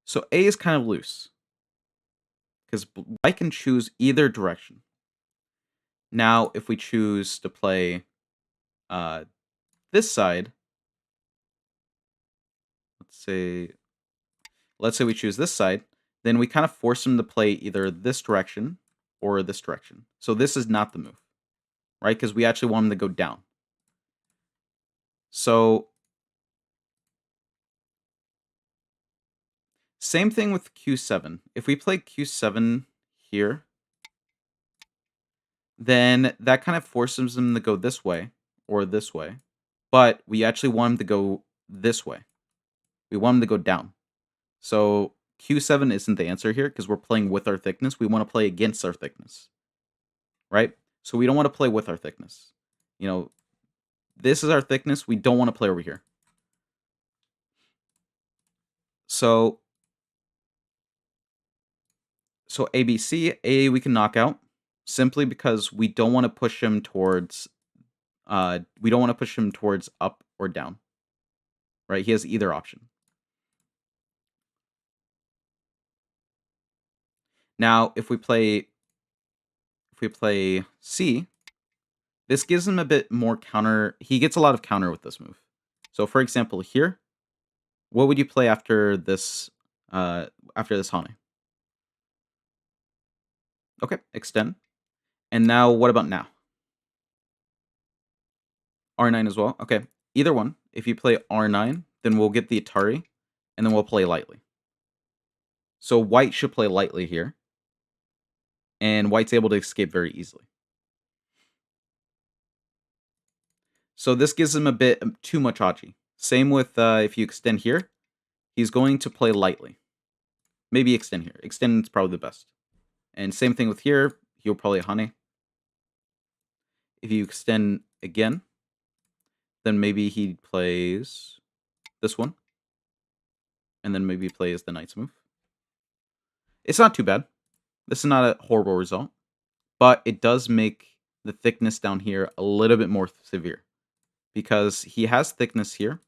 So A is kind of loose because white can choose either direction. Now, if we choose to play this side, let's say we choose this side, then we kind of force him to play either this direction or this direction. So this is not the move, right? Because we actually want him to go down. So same thing with Q7. If we play Q7 here, then that kind of forces him to go this way or this way. But we actually want him to go this way. We want him to go down. So Q7 isn't the answer here because we're playing with our thickness. We want to play against our thickness, right? So we don't want to play with our thickness. You know, this is our thickness. We don't want to play over here. So ABC, A we can knock out simply because we don't want to push him towards up or down. Right? He has either option. Now, if we play C, this gives him a bit more counter. He gets a lot of counter with this move. So for example, here, what would you play after this Hane? Okay, extend. And now what about now? R9 as well. Okay, either one. If you play R9, then we'll get the Atari, and then we'll play lightly. So white should play lightly here, and white's able to escape very easily. So this gives him a bit too much Aji. Same with if you extend here, he's going to play lightly. Maybe extend here. Extend is probably the best. And same thing with here, he'll probably Hane. If you extend again, then maybe he plays this one. And then maybe plays the knight's move. It's not too bad. This is not a horrible result. But it does make the thickness down here a little bit more severe. Because he has thickness here.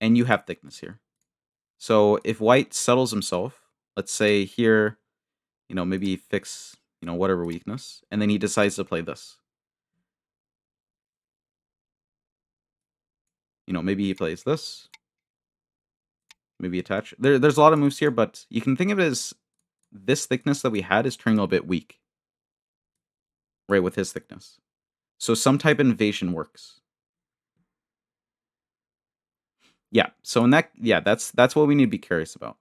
And you have thickness here. So if white settles himself, let's say here, maybe he fix, whatever weakness. And then he decides to play this. Maybe he plays this. Maybe attach. There's a lot of moves here, but you can think of it as this thickness that we had is turning a bit weak. Right, with his thickness. So some type of invasion works. Yeah, so that's what we need to be curious about.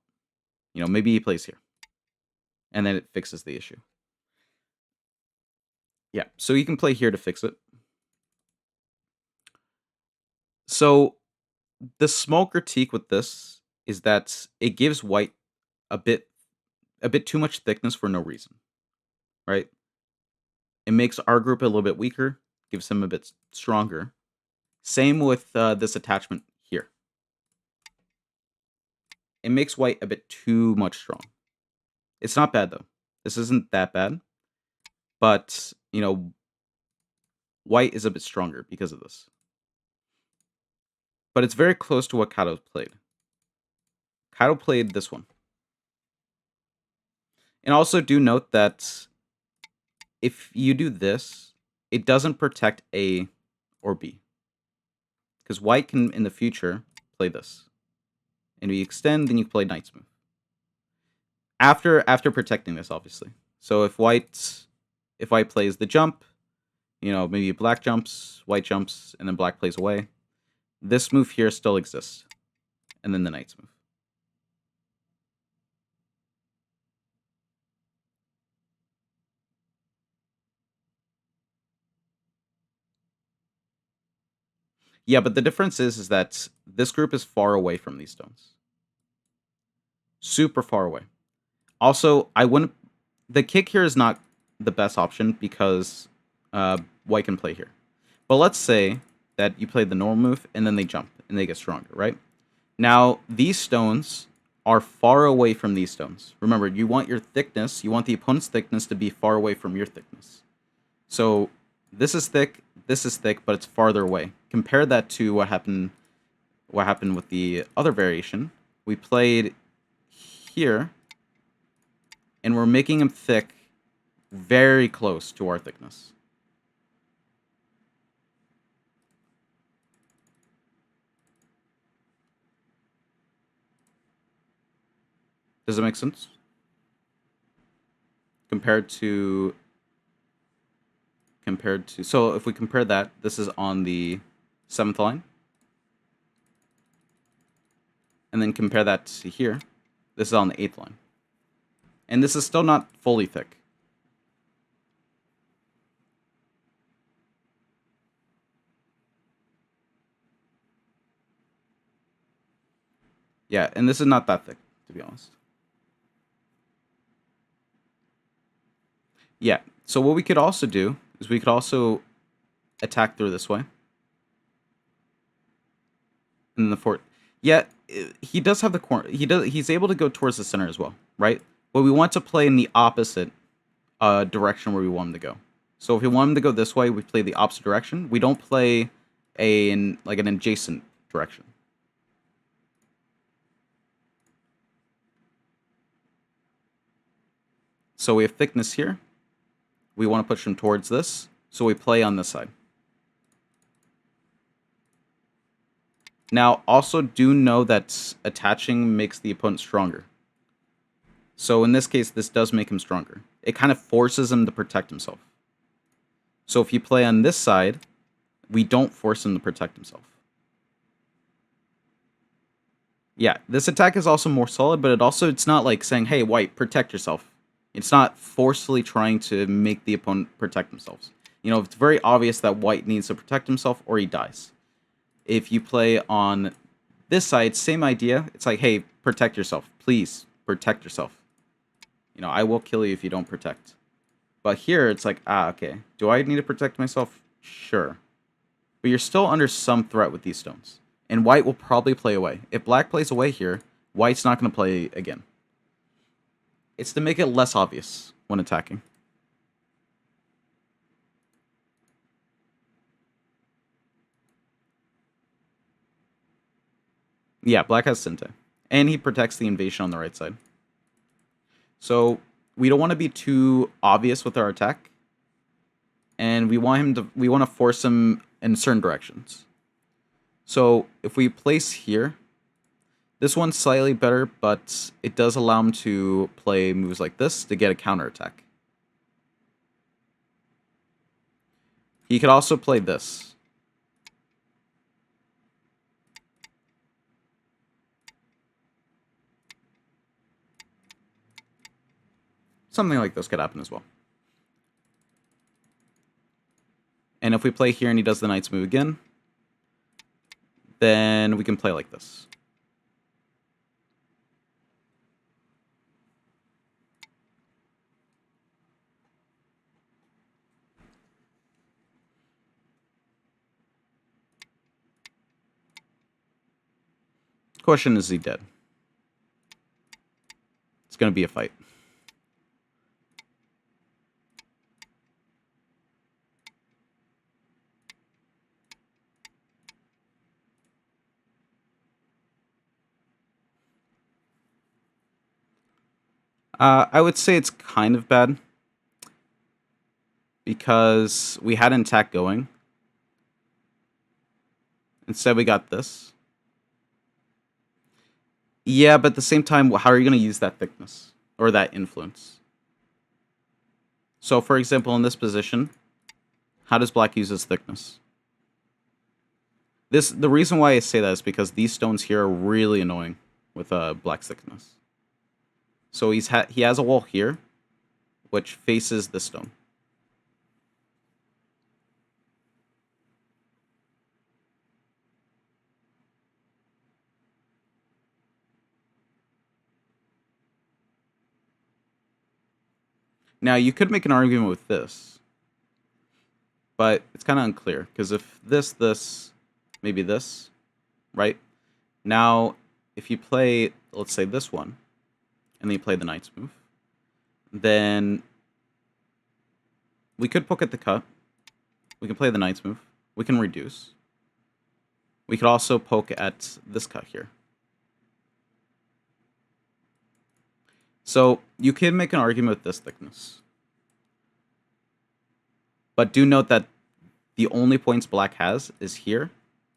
Maybe he plays here. And then it fixes the issue. Yeah, so you can play here to fix it. So the small critique with this is that it gives white a bit too much thickness for no reason. Right? It makes our group a little bit weaker, gives him a bit stronger. Same with this attachment here. It makes white a bit too much strong. It's not bad though. This isn't that bad. But, white is a bit stronger because of this. But it's very close to what Kato played. Kato played this one. And also do note that if you do this, it doesn't protect A or B. Because white can, in the future, play this. And we extend, then you play knight's move. After protecting this, obviously. So if white plays the jump, maybe black jumps, white jumps, and then black plays away. This move here still exists. And then the knight's move. Yeah, but the difference is that this group is far away from these stones. Super far away. Also, the kick here is not the best option because white can play here. But let's say that you play the normal move and then they jump and they get stronger, right? Now, these stones are far away from these stones. Remember, you want your thickness, you want the opponent's thickness to be far away from your thickness. So this is thick, but it's farther away. Compare that to what happened with the other variation. We played here, and we're making him thick, very close to our thickness. Does it make sense? Compared to, so if we compare that, this is on the 7th line. And then compare that to here. This is on the 8th line. And this is still not fully thick. Yeah, and this is not that thick, to be honest. Yeah, so what we could also do is we could also attack through this way. And then the fort. Yeah, he does have the corner. He's able to go towards the center as well, right? But we want to play in the opposite direction where we want him to go. So if we want him to go this way, we play the opposite direction. We don't play an adjacent direction. So we have thickness here. We want to push him towards this. So we play on this side. Now, also do know that attaching makes the opponent stronger. So in this case, this does make him stronger. It kind of forces him to protect himself. So if you play on this side, we don't force him to protect himself. Yeah, this attack is also more solid, but it's not like saying, hey, white, protect yourself. It's not forcefully trying to make the opponent protect themselves. You know, it's very obvious that white needs to protect himself or he dies. If you play on this side, same idea. It's like, hey, protect yourself. Please, protect yourself. You know, I will kill you if you don't protect. But here, it's like, okay. Do I need to protect myself? Sure. But you're still under some threat with these stones. And white will probably play away. If black plays away here, white's not going to play again. It's to make it less obvious when attacking. Yeah, black has Sinte. And he protects the invasion on the right side. So we don't want to be too obvious with our attack. And we want to force him in certain directions. So if we place here, this one's slightly better, but it does allow him to play moves like this to get a counterattack. He could also play this. Something like this could happen as well. And if we play here and he does the knight's move again, then we can play like this. Question, is he dead? It's going to be a fight. I would say it's kind of bad because we had an attack going. Instead, we got this. Yeah, but at the same time, how are you going to use that thickness or that influence? So, for example, in this position, how does black use his thickness? The reason why I say that is because these stones here are really annoying with black's thickness. So he has a wall here, which faces this stone. Now, you could make an argument with this, but it's kind of unclear, because if this, maybe this, right? Now, if you play, let's say this one, and then you play the knight's move, then we could poke at the cut. We can play the knight's move. We can reduce. We could also poke at this cut here. So you can make an argument with this thickness. But do note that the only points black has is here,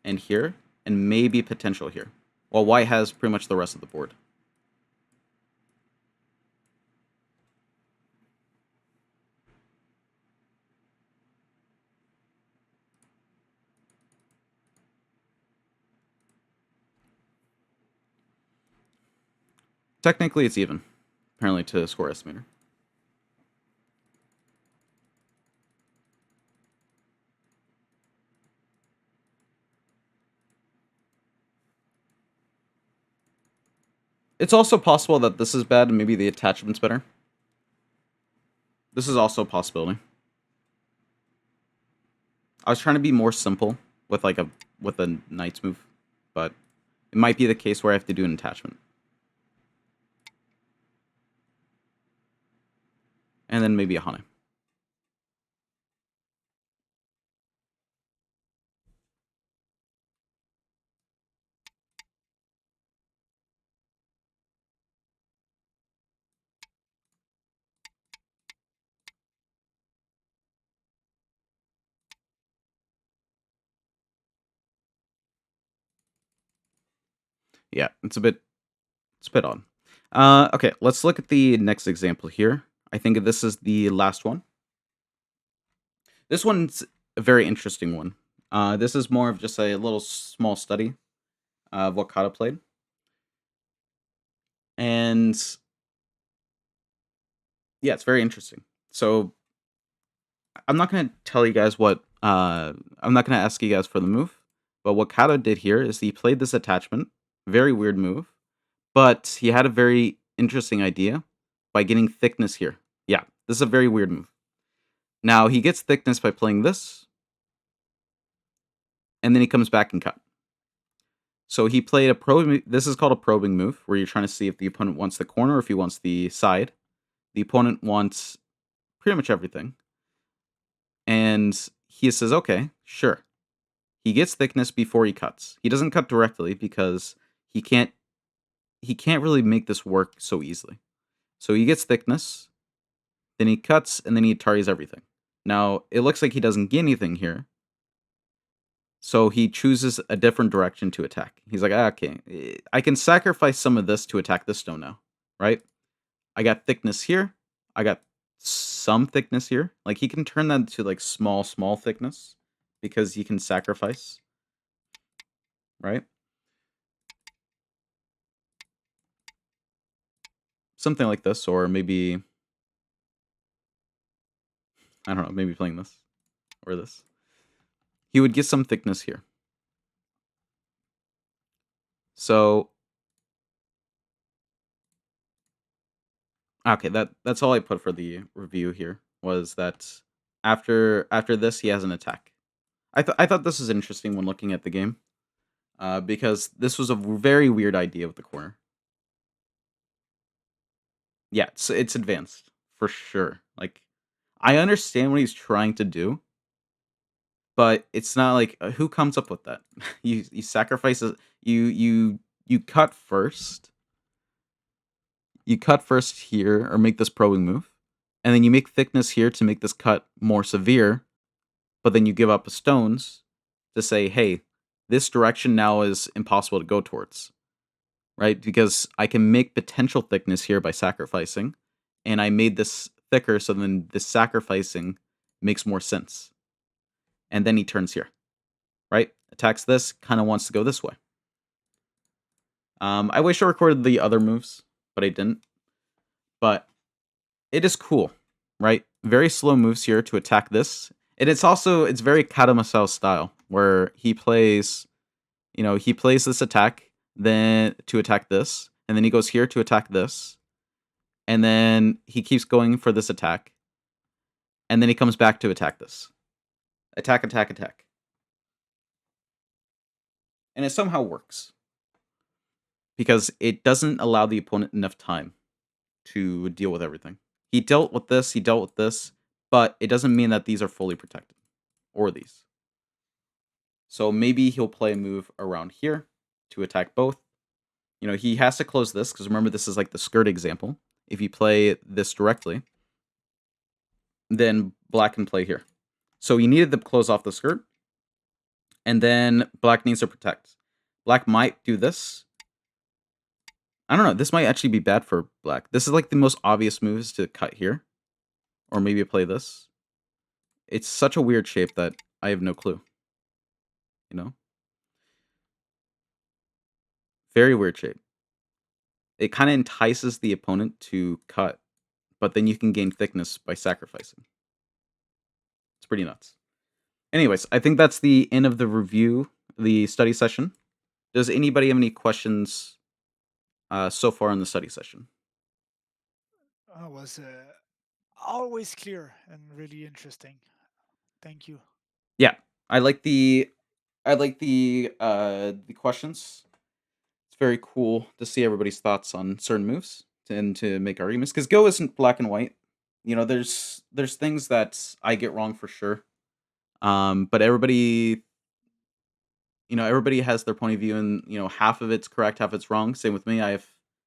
and maybe potential here. While white has pretty much the rest of the board. Technically, it's even, apparently, to score estimator. It's also possible that this is bad and maybe the attachment's better. This is also a possibility. I was trying to be more simple with a knight's move, but it might be the case where I have to do an attachment. And then maybe a Hane. Yeah, it's a bit odd. Okay, let's look at the next example here. I think this is the last one. This one's a very interesting one. This is more of just a little small study of what Kata played. And yeah, it's very interesting. So I'm not going to tell you guys what, I'm not going to ask you guys for the move, but what Kata did here is he played this attachment, very weird move, but he had a very interesting idea by getting thickness here. Yeah, this is a very weird move. Now, he gets thickness by playing this, and then he comes back and cut. So he played a probing. This is called a probing move, where you're trying to see if the opponent wants the corner or if he wants the side. The opponent wants pretty much everything. And he says, okay, sure. He gets thickness before he cuts. He doesn't cut directly because he can't really make this work so easily. So he gets thickness, then he cuts, and then he Atari's everything. Now, it looks like he doesn't get anything here. So he chooses a different direction to attack. He's like, okay, I can sacrifice some of this to attack this stone now, right? I got thickness here. I got some thickness here. Like, he can turn that to, like, small thickness because he can sacrifice, right? Something like this, or maybe, I don't know, maybe playing this or this. He would get some thickness here. So, okay, that's all I put for the review here, was that after this, he has an attack. I thought this was interesting when looking at the game, because this was a very weird idea with the corner. Yeah, it's advanced for sure. Like, I understand what he's trying to do, but it's not like, who comes up with that? You sacrifice you cut first. You cut first here, or make this probing move, and then you make thickness here to make this cut more severe, but then you give up stones to say, hey, this direction now is impossible to go towards, right? Because I can make potential thickness here by sacrificing, and I made this thicker, so then this sacrificing makes more sense. And then he turns here, right? Attacks this, kind of wants to go this way. I wish I recorded the other moves, but I didn't. But it is cool, right? Very slow moves here to attack this. And it's very Katamasao style, where he plays this attack, then to attack this, and then he goes here to attack this, and then he keeps going for this attack, and then he comes back to attack this. Attack, attack, attack. And it somehow works, because it doesn't allow the opponent enough time to deal with everything. He dealt with this, but it doesn't mean that these are fully protected, or these. So maybe he'll play a move around here to attack both. He has to close this, because remember, this is like the skirt example. If you play this directly, then black can play here. So he needed to close off the skirt, and then black needs to protect. Black might do this. I don't know. This might actually be bad for black. This is like the most obvious moves to cut here. Or maybe play this. It's such a weird shape that I have no clue. Very weird shape. it kind of entices the opponent to cut, but then you can gain thickness by sacrificing. It's pretty nuts. Anyways, I think that's the end of the review, the study session. Does anybody have any questions so far in the study session? Was always clear and really interesting. Thank you. Yeah, I like the the questions. It's very cool to see everybody's thoughts on certain moves and to make arguments because Go isn't black and white. You know, there's things that I get wrong for sure. But everybody, everybody has their point of view, and half of it's correct, half it's wrong. Same with me. I have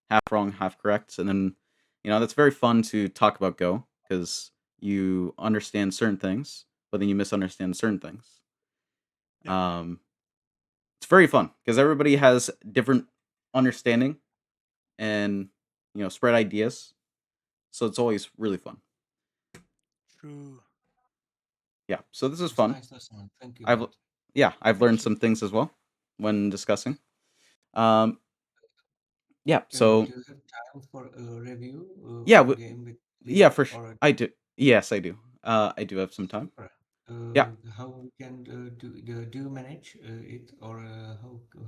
half wrong, half correct, and then that's very fun to talk about Go because you understand certain things, but then you misunderstand certain things. Yeah. Um, it's very fun because everybody has different understanding and spread ideas, so it's always really fun. True. Yeah, so this is It's fun. nice listening. Thank you, I've White. I've Thank learned you. some things as well when discussing. Um, yeah, so Do you have time for a review yeah, for a game with yeah, Leo for sure. or I do. Yes, I do. I do have some time. super? Yeah, How we can do you manage it or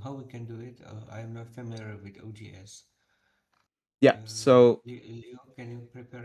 how we can do it? I am not familiar with OGS. yeah. So Leo, can you prepare